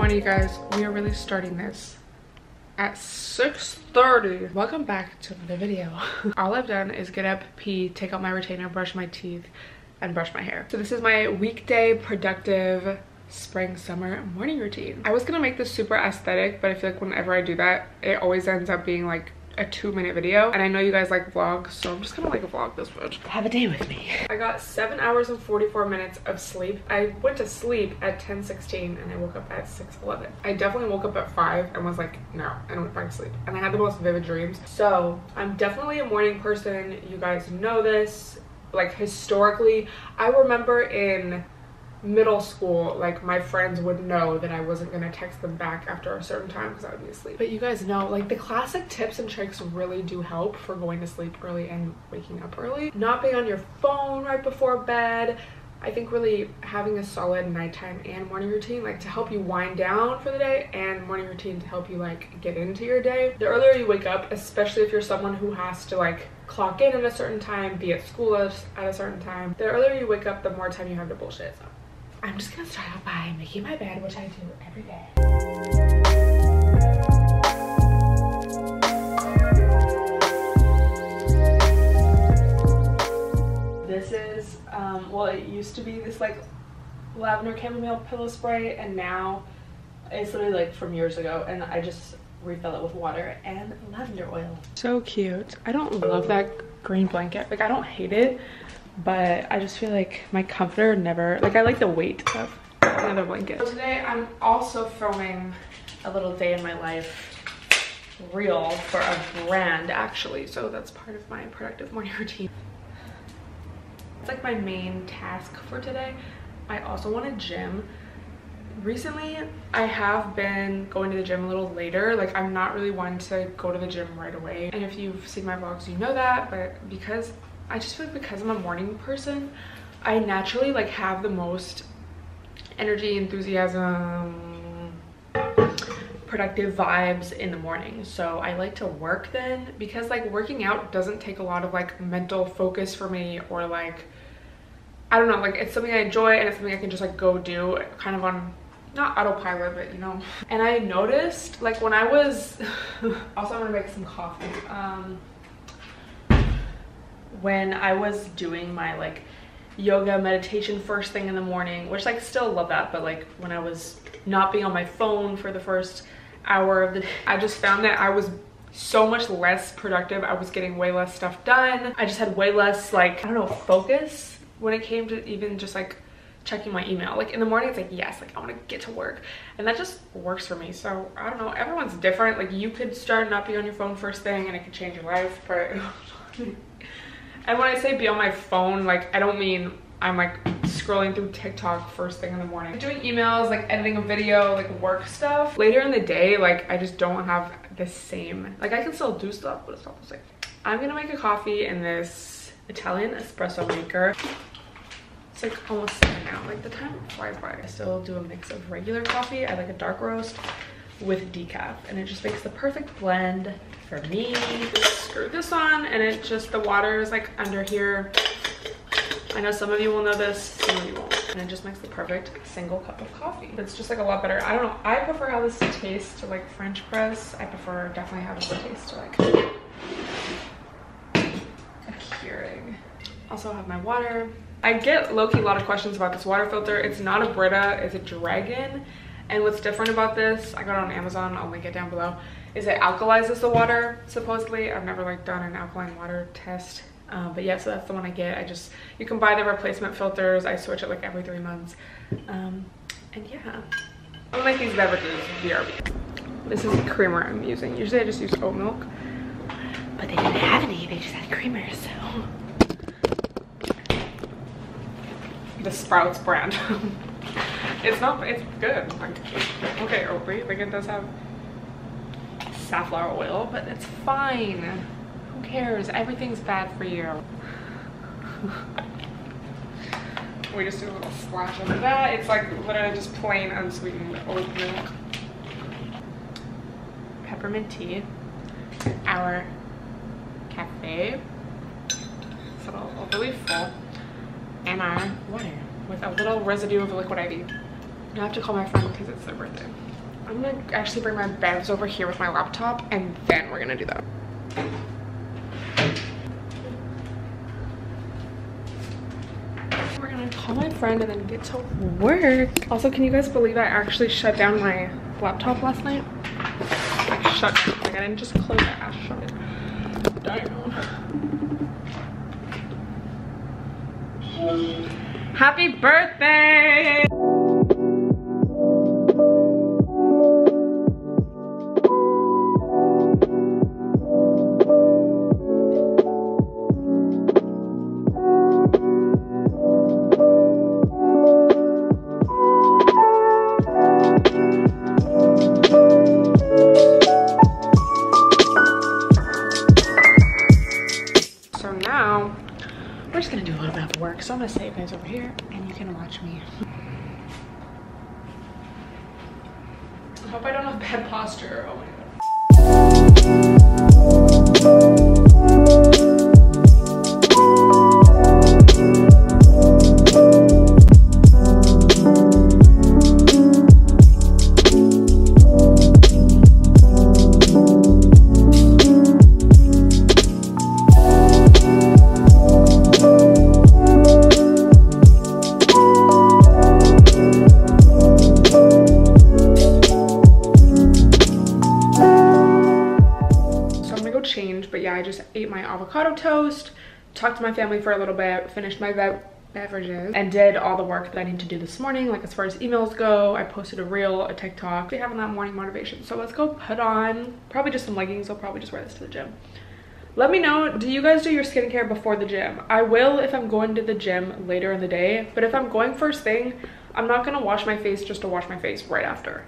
morning, you guys. We are really starting this at 6:30. Welcome back to another video. All I've done is get up, pee, take out my retainer, brush my teeth, and brush my hair. So this is my weekday productive spring summer morning routine. I was gonna make this super aesthetic, but I feel like whenever I do that, it always ends up being like a 2-minute video, and I know you guys like vlogs, so I'm just gonna like vlog this bitch. Have a day with me. I got 7 hours and 44 minutes of sleep. I went to sleep at 10:16 and I woke up at 6:11. I definitely woke up at 5 and was like, no, and went back to sleep. And I had the most vivid dreams. So I'm definitely a morning person. You guys know this. Like historically, I remember in middle school, like my friends would know that I wasn't gonna text them back after a certain time because I would be asleep. But you guys know, like the classic tips and tricks really do help for going to sleep early and waking up early. Not being on your phone right before bed. I think really having a solid nighttime and morning routine, like to help you wind down for the day, and morning routine to help you like get into your day. The earlier you wake up, especially if you're someone who has to like clock in at a certain time, be at school at a certain time, the earlier you wake up, the more time you have to bullshit. So I'm just gonna start out by making my bed, which I do every day. This is, well, it used to be this like lavender chamomile pillow spray, and now it's literally like from years ago, and I just refill it with water and lavender oil. So cute. I don't love that green blanket. Like I don't hate it, but I just feel like my comforter never, like I like the weight of another blanket. So today I'm also filming a little day in my life reel for a brand actually, so that's part of my productive morning routine. It's like my main task for today. I also want to gym. Recently I have been going to the gym a little later. Like I'm not really one to go to the gym right away, and if you've seen my vlogs you know that, but because I just feel like because I'm a morning person, I naturally like have the most energy, enthusiasm, productive vibes in the morning. So I like to work then, because like working out doesn't take a lot of like mental focus for me, or like, I don't know, like it's something I enjoy and it's something I can just like go do kind of on, not autopilot, but you know. And I noticed like when I was, also I'm gonna make some coffee. When I was doing my like yoga meditation first thing in the morning, which like still love that, but like when I was not being on my phone for the first hour of the day, I just found that I was so much less productive. I was getting way less stuff done. I just had way less like, I don't know, focus when it came to even just like checking my email. Like in the morning it's like, yes, like I want to get to work, and that just works for me. So I don't know, everyone's different. Like you could start not be on your phone first thing and it could change your life, but and when I say be on my phone, like I don't mean I'm like scrolling through TikTok first thing in the morning. Doing emails, like editing a video, like work stuff. Later in the day, like I just don't have the same, like I can still do stuff, but it's not the same. I'm gonna make a coffee in this Italian espresso maker. It's like almost 7 now, like the time flies by. I still do a mix of regular coffee. I like a dark roast with decaf, and it just makes the perfect blend for me. Just screw this on, and it just, the water is like under here. I know some of you will know this, some of you won't. And it just makes the perfect single cup of coffee. It's just like a lot better. I don't know, I prefer how this tastes to like French press. I prefer definitely how this tastes to like a Keurig. Also have my water. I get low-key a lot of questions about this water filter. It's not a Brita, it's a Dragon. And what's different about this, I got it on Amazon, I'll link it down below, is it alkalizes the water, supposedly. I've never like done an alkaline water test. But yeah, so that's the one I get. You can buy the replacement filters. I switch it like every 3 months. And yeah, I'm gonna make these beverages BRB. This is the creamer I'm using. Usually I just use oat milk, but they didn't have any, they just had creamer, so. The Sprouts brand. It's good. Like, okay, Oatly, like it does have safflower oil, but it's fine. Who cares? Everything's bad for you. We just do a little splash of that. It's like literally just plain unsweetened oat milk. Peppermint tea. Our cafe. It's really full. And our water with a little residue of liquid IV. I have to call my friend because it's their birthday. I'm gonna actually bring my bevs over here with my laptop, and then we're gonna do that. We're gonna call my friend and then get to work. Also, can you guys believe I actually shut down my laptop last night? Like shut down, like I didn't just close it, I shut it down. Happy birthday! We're just gonna do a little bit of work, so I'm gonna set you guys over here and you can watch me. I hope I don't have bad posture. Oh my god. But yeah, I just ate my avocado toast, talked to my family for a little bit, finished my beverages, and did all the work that I need to do this morning. Like as far as emails go, I posted a reel, a TikTok. We're having that morning motivation. So let's go put on probably just some leggings. I'll probably just wear this to the gym. Let me know, do you guys do your skincare before the gym? I will if I'm going to the gym later in the day, but if I'm going first thing, I'm not gonna wash my face just to wash my face right after.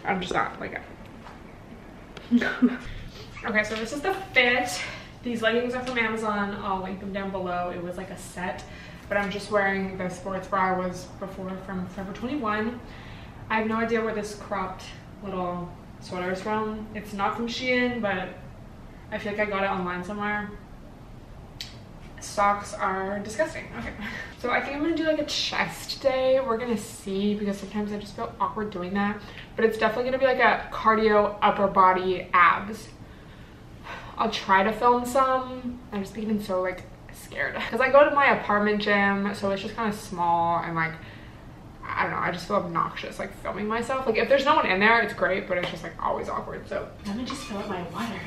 I'm just not like Okay, so this is the fit. These leggings are from Amazon. I'll link them down below. It was like a set, but I'm just wearing the sports bra I was before from Forever 21. I have no idea where this cropped little sweater is from. It's not from Shein, but I feel like I got it online somewhere. Socks are disgusting. Okay, so I think I'm gonna do like a chest day. We're gonna see, because sometimes I just feel awkward doing that, but it's definitely gonna be like a cardio upper body abs. I'll try to film some. I'm just being so like scared because I go to my apartment gym, so it's just kind of small, and like I don't know, I just feel obnoxious like filming myself. Like if there's no one in there, it's great, but it's just like always awkward. So let me just fill up my water.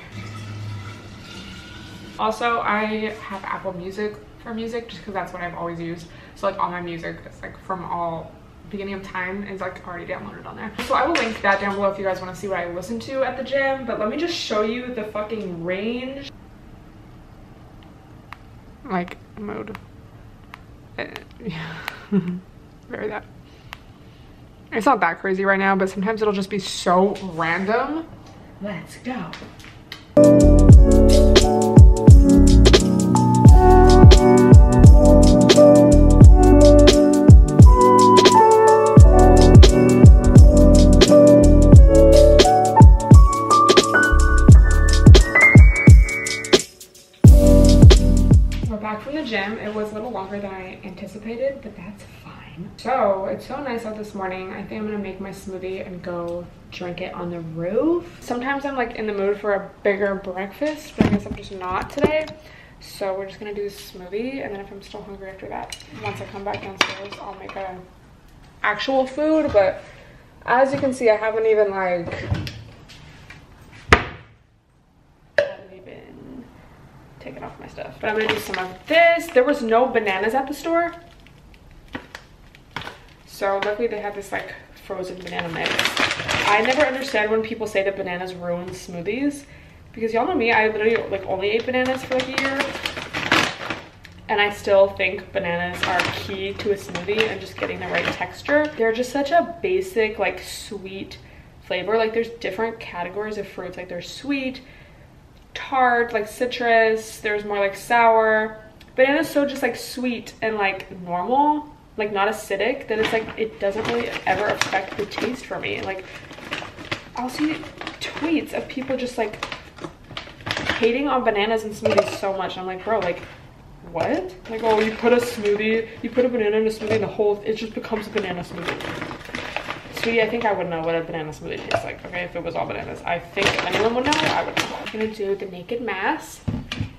Also, I have Apple Music for music just because that's what I've always used. So like all my music is like from all beginning of time is like already downloaded on there. So I will link that down below if you guys want to see what I listen to at the gym. But let me just show you the fucking range. Like mode. Very that. It's not that crazy right now, but sometimes it'll just be so random. Let's go. Gym. It was a little longer than I anticipated, but that's fine. So it's so nice out this morning. I think I'm gonna make my smoothie and go drink it on the roof. Sometimes I'm like in the mood for a bigger breakfast, but I guess I'm just not today. So we're just gonna do this smoothie, and then if I'm still hungry after that, once I come back downstairs, I'll make a actual food. But as you can see, I haven't even taking off my stuff. But I'm gonna do some of this. There was no bananas at the store, so luckily they had this like frozen banana mix. I never understand when people say that bananas ruin smoothies, because y'all know me, I literally like only ate bananas for like a year, and I still think bananas are key to a smoothie and just getting the right texture. They're just such a basic like sweet flavor. Like there's different categories of fruits. Like there's sweet, tart, like citrus, there's more like sour. Banana's so just like sweet and like normal, like not acidic, that it's like it doesn't really ever affect the taste for me. Like I'll see tweets of people just like hating on bananas and smoothies so much. I'm like, bro, like what? Like, oh, you put a banana in a smoothie and it just becomes a banana smoothie. See, I think I would know what a banana smoothie tastes like, okay, if it was all bananas. I think if anyone would know, I would know. I'm gonna do the Naked Mass,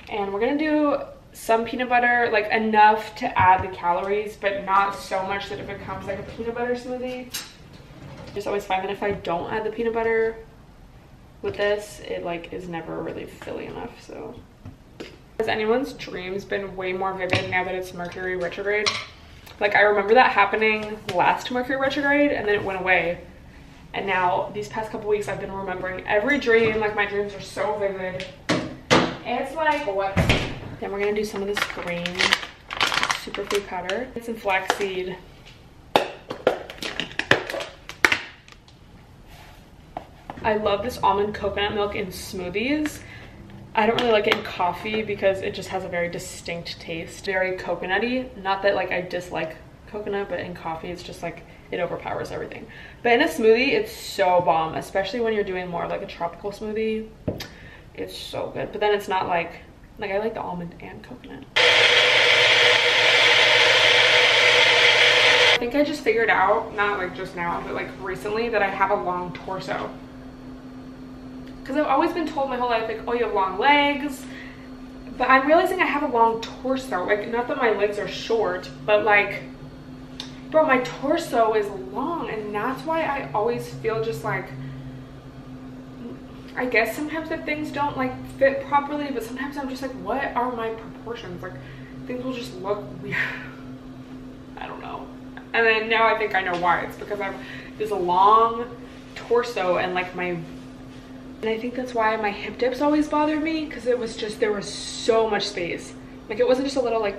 and we're gonna do some peanut butter, like enough to add the calories, but not so much that it becomes like a peanut butter smoothie. I just always find that if I don't add the peanut butter with this, it like is never really filling enough, so. Has anyone's dreams been way more vivid now that it's Mercury retrograde? Like, I remember that happening last Mercury retrograde, and then it went away. And now, these past couple weeks, I've been remembering every dream. Like, my dreams are so vivid. And it's like, what? Then we're gonna do some of this green superfood powder. And some flaxseed. I love this almond coconut milk in smoothies. I don't really like it in coffee because it just has a very distinct taste. Very coconutty. Not that like I dislike coconut, but in coffee it's just like it overpowers everything. But in a smoothie, it's so bomb, especially when you're doing more like a tropical smoothie. It's so good. But then it's not like I like the almond and coconut. I think I just figured out, not like just now, but like recently, that I have a long torso. Because I've always been told my whole life, like, oh, you have long legs. But I'm realizing I have a long torso. Like, not that my legs are short, but like, bro, my torso is long. And that's why I always feel just like, I guess sometimes that things don't like fit properly, but sometimes I'm just like, what are my proportions? Like, things will just look weird. I don't know. And then now I think I know why. It's because I have this long torso and like and I think that's why my hip dips always bothered me, because it was just, there was so much space. Like, it wasn't just a little like,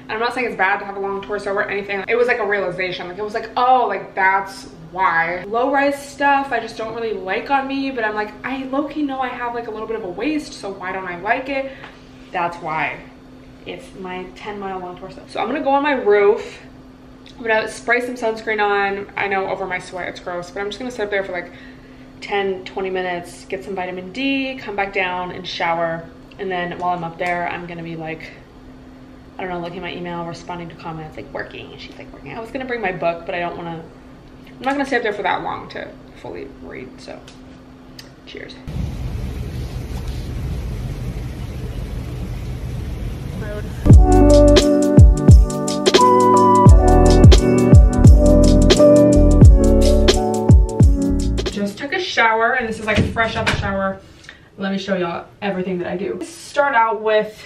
I'm not saying it's bad to have a long torso or anything. It was like a realization. Like, it was like, oh, like that's why. Low-rise stuff I just don't really like on me, but I'm like, I low-key know I have like a little bit of a waist, so why don't I like it? That's why. It's my 10-mile long torso. So I'm gonna go on my roof. I'm gonna spray some sunscreen on. I know over my sweat it's gross, but I'm just gonna sit up there for like 10-20 minutes, get some vitamin D, come back down and shower. And then while I'm up there, I'm gonna be like, I don't know, looking at my email, responding to comments, like working. And she's like working. I was gonna bring my book, but I'm not gonna stay up there for that long to fully read, so cheers. Just took a shower, and this is like fresh out the shower. Let me show y'all everything that I do. Start out with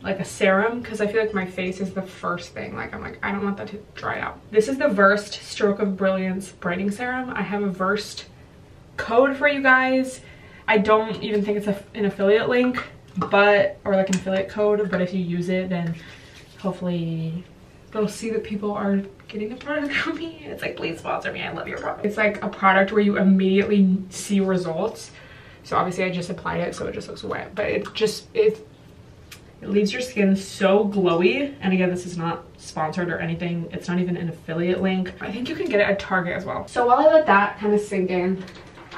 like a serum, because I feel like my face is the first thing. Like, I'm like, I don't want that to dry out. This is the Versed Stroke of Brilliance Braiding Serum. I have a Versed code for you guys. I don't even think it's an affiliate link, but, or like an affiliate code, but if you use it, then hopefully they'll see that people are getting a product from me. It's like, please sponsor me, I love your product. It's like a product where you immediately see results. So obviously I just applied it, so it just looks wet, but it leaves your skin so glowy. And again, this is not sponsored or anything. It's not even an affiliate link. I think you can get it at Target as well. So while I let that kind of sink in,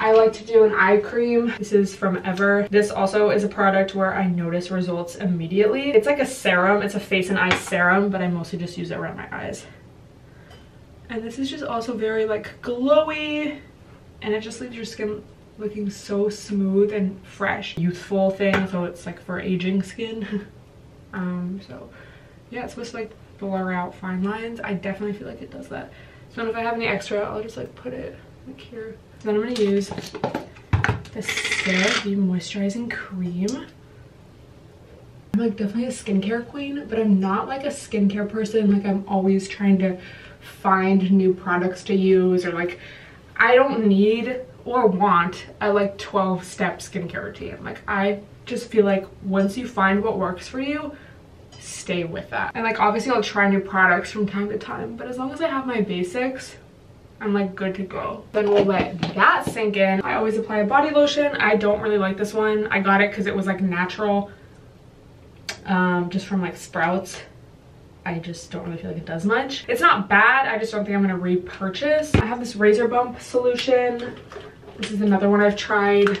I like to do an eye cream. This is from Ever. This also is a product where I notice results immediately. It's like a serum. It's a face and eye serum, but I mostly just use it around my eyes. And this is just also very like glowy, and it just leaves your skin looking so smooth and fresh. Youthful thing, so it's like for aging skin. So yeah, it's supposed to like blur out fine lines. I definitely feel like it does that. So if I have any extra, I'll just like put it like here. So then I'm gonna use the Serum moisturizing cream. I'm like definitely a skincare queen, but I'm not like a skincare person. Like, I'm always trying to find new products to use, or like I don't need or want a like 12-step skincare routine. Like, I just feel like once you find what works for you, stay with that. And like, obviously I'll try new products from time to time, but as long as I have my basics, I'm like good to go. Then we'll let that sink in. I always apply a body lotion. I don't really like this one. I got it because it was like natural, just from like Sprouts. I just don't really feel like it does much. It's not bad, I just don't think I'm gonna repurchase. I have this Razor Bump solution. This is another one I've tried.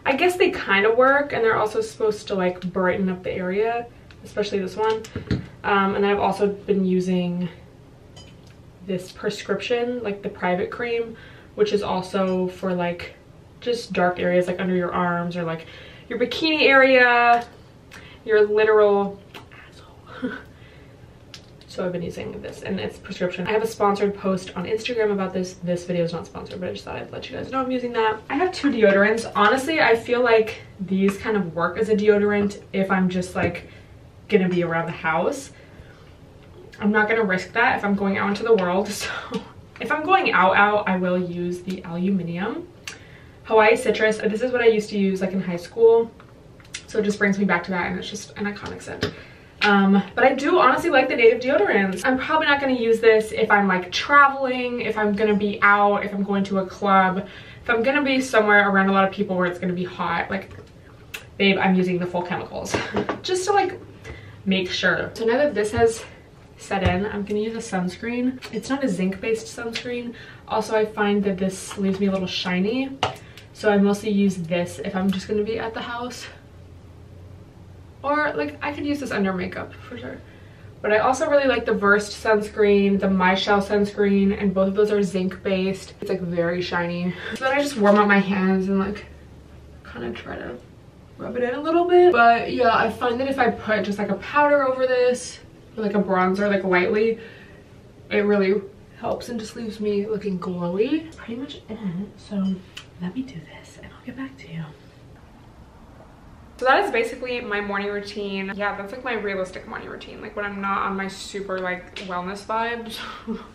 I guess they kind of work, and they're also supposed to like brighten up the area, especially this one. And I've also been using this prescription, like the private cream, which is also for like just dark areas like under your arms or like your bikini area, your literal asshole. So I've been using this, and it's prescription. I have a sponsored post on Instagram about this. This video is not sponsored, but I just thought I'd let you guys know I'm using that. I have 2 deodorants. Honestly, I feel like these kind of work as a deodorant if I'm just like gonna be around the house. I'm not gonna risk that if I'm going out into the world. So if I'm going out, I will use the ilysmmmm Hawaii Citrus. This is what I used to use like in high school. So it just brings me back to that, and it's just an iconic scent. But I do honestly like the native deodorants. I'm probably not going to use this if I'm like traveling, if I'm going to be out, if I'm going to a club, if I'm going to be somewhere around a lot of people where it's going to be hot. Like, babe, I'm using the full chemicals just to like make sure. So now that this has set in, I'm going to use a sunscreen. It's not a zinc based sunscreen. Also, I find that this leaves me a little shiny. So I mostly use this if I'm just going to be at the house. Or like I could use this under makeup for sure. But I also really like the Versed sunscreen, the My Shell sunscreen, and both of those are zinc based. It's like very shiny. So then I just warm up my hands and like kind of try to rub it in a little bit. But yeah, I find that if I put just like a powder over this, or like a bronzer like lightly, it really helps and just leaves me looking glowy. Pretty much in. So let me do this and I'll get back to you. So that is basically my morning routine. Yeah, that's like my realistic morning routine, like when I'm not on my super like wellness vibes.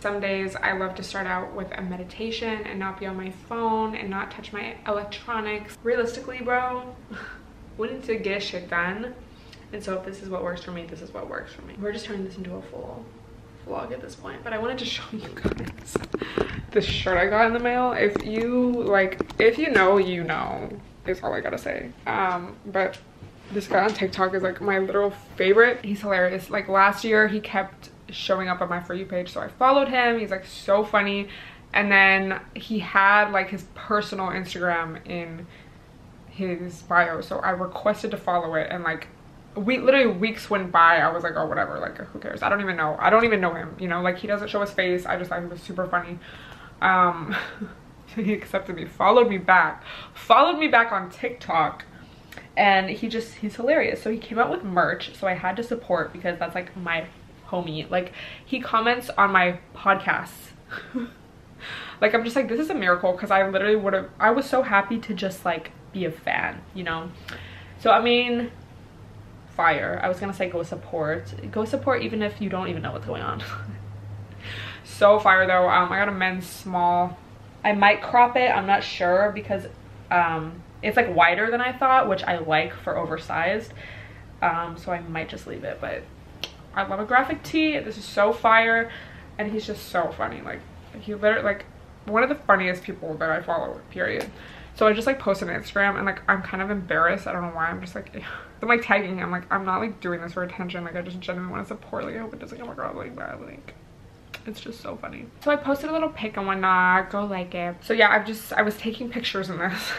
Some days I love to start out with a meditation and not be on my phone and not touch my electronics. Realistically, bro, we need to get shit done. And so if this is what works for me, this is what works for me. We're just turning this into a full vlog at this point, but I wanted to show you guys this shirt I got in the mail. If you know, you know, is all I gotta say. But this guy on TikTok is like my literal favorite. He's hilarious. Like last year he kept showing up on my For You page, so I followed him. He's like so funny. And then he had like his personal Instagram in his bio, so I requested to follow it, and like literally weeks went by. I was like, oh whatever, like who cares. I don't even know him, you know, like he doesn't show his face. I just thought he was super funny. He accepted me, followed me back on TikTok, and he's hilarious. So he came out with merch, so I had to support because that's like my homie. Like he comments on my podcasts. Like I'm just like, this is a miracle, because I literally I was so happy to just like be a fan, you know. So I mean, fire. I was gonna say go support even if you don't even know what's going on. So fire though. I got a men's small. I might crop it, I'm not sure, because it's like wider than I thought, which I like for oversized. So I might just leave it. But I love a graphic tee. This is so fire, and he's just so funny. Like he literally like one of the funniest people that I follow, period. So I just like posted on Instagram, and like I'm kind of embarrassed. I don't know why. I'm just like I'm like tagging him. Like I'm not like doing this for attention. Like I just genuinely want to support. Like I hope it doesn't come across like bad. Like it's just so funny. So I posted a little pic and whatnot. Go like it. So yeah, I was taking pictures in this,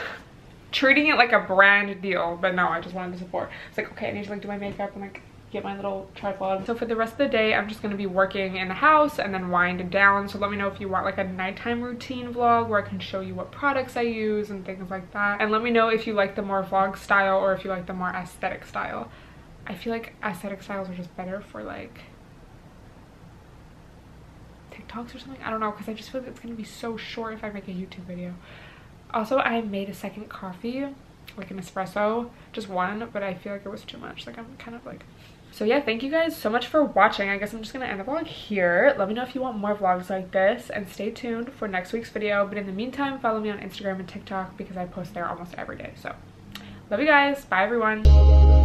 treating it like a brand deal, but no, I just wanted to support. It's like, okay, I need to like do my makeup and like get my little tripod. So for the rest of the day, I'm just gonna be working in the house and then wind down. So let me know if you want like a nighttime routine vlog where I can show you what products I use and things like that. And let me know if you like the more vlog style or if you like the more aesthetic style. I feel like aesthetic styles are just better for like TikToks or something. I don't know, because I just feel like it's gonna be so short if I make a YouTube video. Also, I made a second coffee, like an espresso, just one, but I feel like it was too much. Like I'm kind of like, so yeah, thank you guys so much for watching. I guess I'm just gonna end the vlog here. Let me know if you want more vlogs like this, and stay tuned for next week's video. But in the meantime, follow me on Instagram and TikTok because I post there almost every day. So love you guys. Bye everyone.